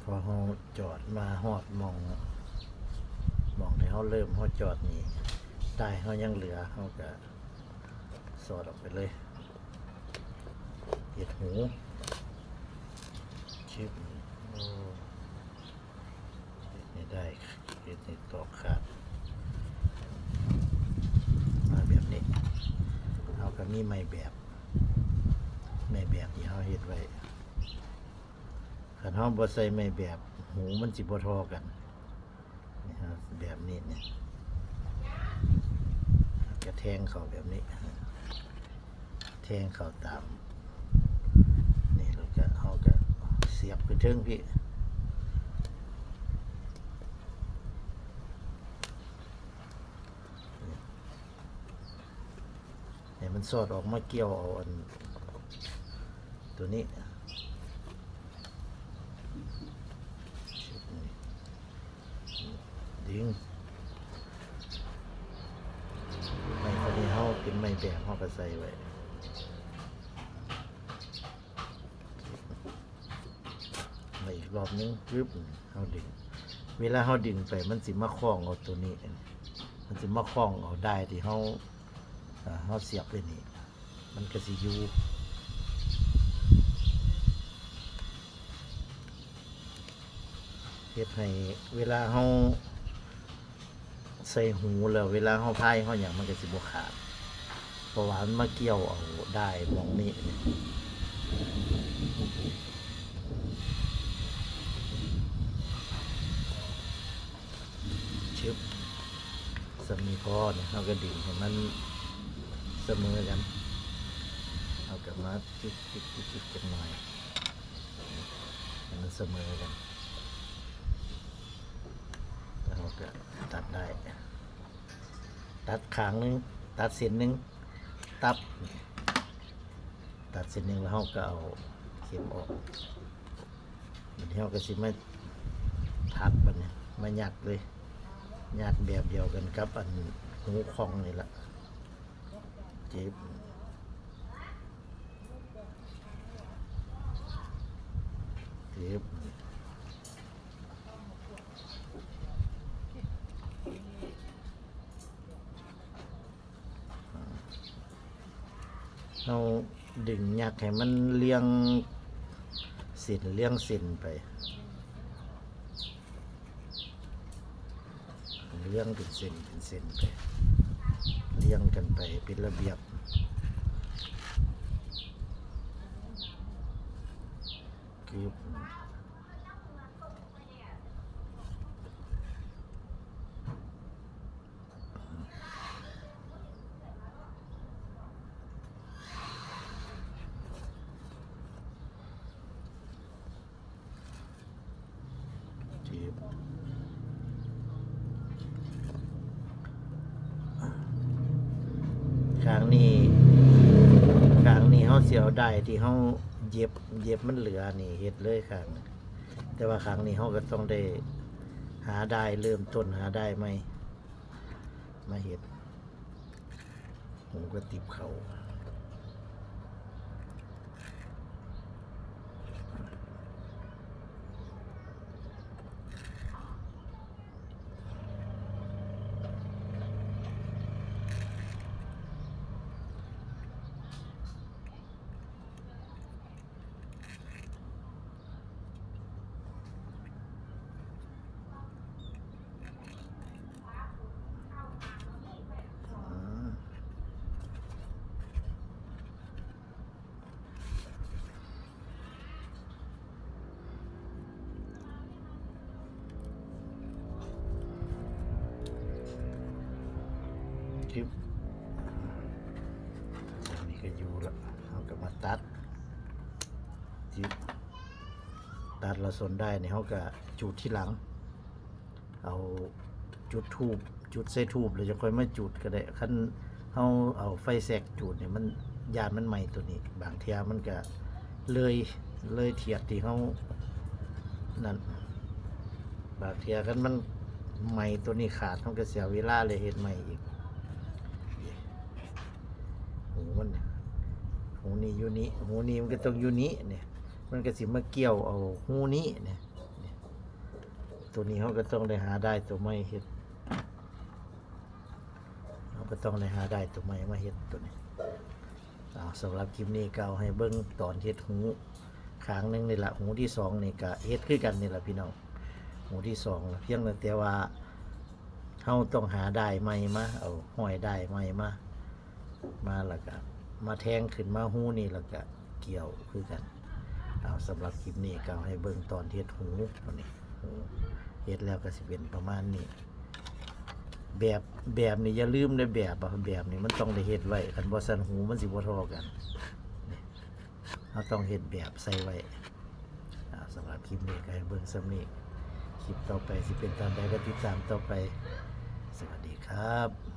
พอเราจอดมาฮอดมองที่เขาเริ่มเขาจอดนี่ได้เขายังเหลือเขาก็สอดออกไปเลยเห็ดหูชิบโอ้นี่ได้เห็ดนี่ตอกขาดมาแบบนี้เขาก็มีไม้แบบที่เขาเห็ดไว้ขันเขาบ่ใส่ไม้แบบหูมันสิบ่ทอกันนี่ฮะแบบนี้เนี่ยจะแทงเขาแบบนี้แทงเขาตามนี่แล้วก็เขาก็เสียบไปถึงพี่เนี่ยมันสอดออกมาเกี่ยวเอาอันตัวนี้ดึงไม่คนนี้เขาเป็นไม่แบบเขาก็ใส่ไว้มาอีกรอบนึงปึ๊บเขาดึงเวลาเขาดึงไปมันสิมาคล้องเอาตัวนี้มันสิมาคล้องเอาได้ที่เขาเสียบไปนี่มันก็สิอยู่เฮ็ดให้เวลาเขาใส่หูแล้วเวลาเขาพายเขาอย่างมันก็สิบ่ขาดเพราะว่ามันมาเกี่ยวเอาได้มองนี้ชึบสมีพอเนี่ยเขาก็ดึงให้มันเสมอกันเอากลับมาจิ๊กกันหน่อยให้มันเสมอกันแล้วเราก็ตัดได้ตัดขางนึงตัดเส้นนึงตัดเส้นนึงแล้วเราก็เอาเข็มออกมันเราก็สิมาทัดมันเนี่ยมาหยัดเลยหยัดแบบเดียวกันกับอันหูคองนี่แหละเจ็บเราดึงหยักให้มันเลี้ยงเส้นไปเลี้ยงเป็นเส้นไปเลี้ยงกันไปเป็นระเบียบคือครั้งนี้เขาเสียวได้ที่เขาเย็บมันเหลือนี่เฮ็ดเลยครั้งแต่ว่าครั้งนี้เขาก็ต้องได้หาได้เริ่มต้นหาได้ไหมมาเฮ็ดหูก็ติบเขาคลิปนี่ก็อยู่แล้วเขาก็มาตัดเราสนได้เนี่ยเขาก็จุดที่หลังเอาจุดทูบจุดใส่ทูบเลยจะค่อยมาจุดก็ได้ขั้นเขาเอาไฟแสกจุดเนี่ยมันยานมันใหม่ตัวนี้บางเทียมันก็เลยเทียดที่เขานั่นบางเทียขั้นมันใหม่ตัวนี้ขาดเขาก็เสียเวลาเลยเห็นใหม่อีกหูนี่อยู่นี้หูนี้มันก็ต้องอยู่นี้เนี่ยมันก็สิมาเกี่ยวเอาหูนี้เนี่ย ตัวนี้เขาก็ต้องได้หาได้ตัวไม่เฮ็ดเขาก็ต้องได้หาได้ตัวไม่มาเฮ็ดตัวนี้สำหรับคลิปนี้ก็เอาให้เบิ่งตอนเฮ็ดหูข้างหนึงนี่ละหูที่สองนี่ก็เฮ็ดคือกันนี่ละพี่น้องหูที่สองเพียงแต่ว่าเฮาต้องหาได้ใหม่มาเอาห้อยได้ใหม่มาแล้วก็มาแทงขึ้นมาหูนี่แล้วก็เกี่ยวคือกันสำหรับคลิปนี้ก็เอาให้เบิ่งตอนเฮ็ดหูตัวนี้หูเฮ็ดแล้วก็สิเป็นประมาณนี้แบบนี้อย่าลืมได้แบบนี้มันต้องได้เฮ็ดไว้คันบ่ซั่นหูมันสิบ่เท่ากันนี่เราต้องเฮ็ดแบบใส่ไว้สำหรับคลิปนี้ก็ให้เบิ่งซ้ำนี้คลิปต่อไปสิเป็นตามใดก็ติดตามต่อไปสวัสดีครับ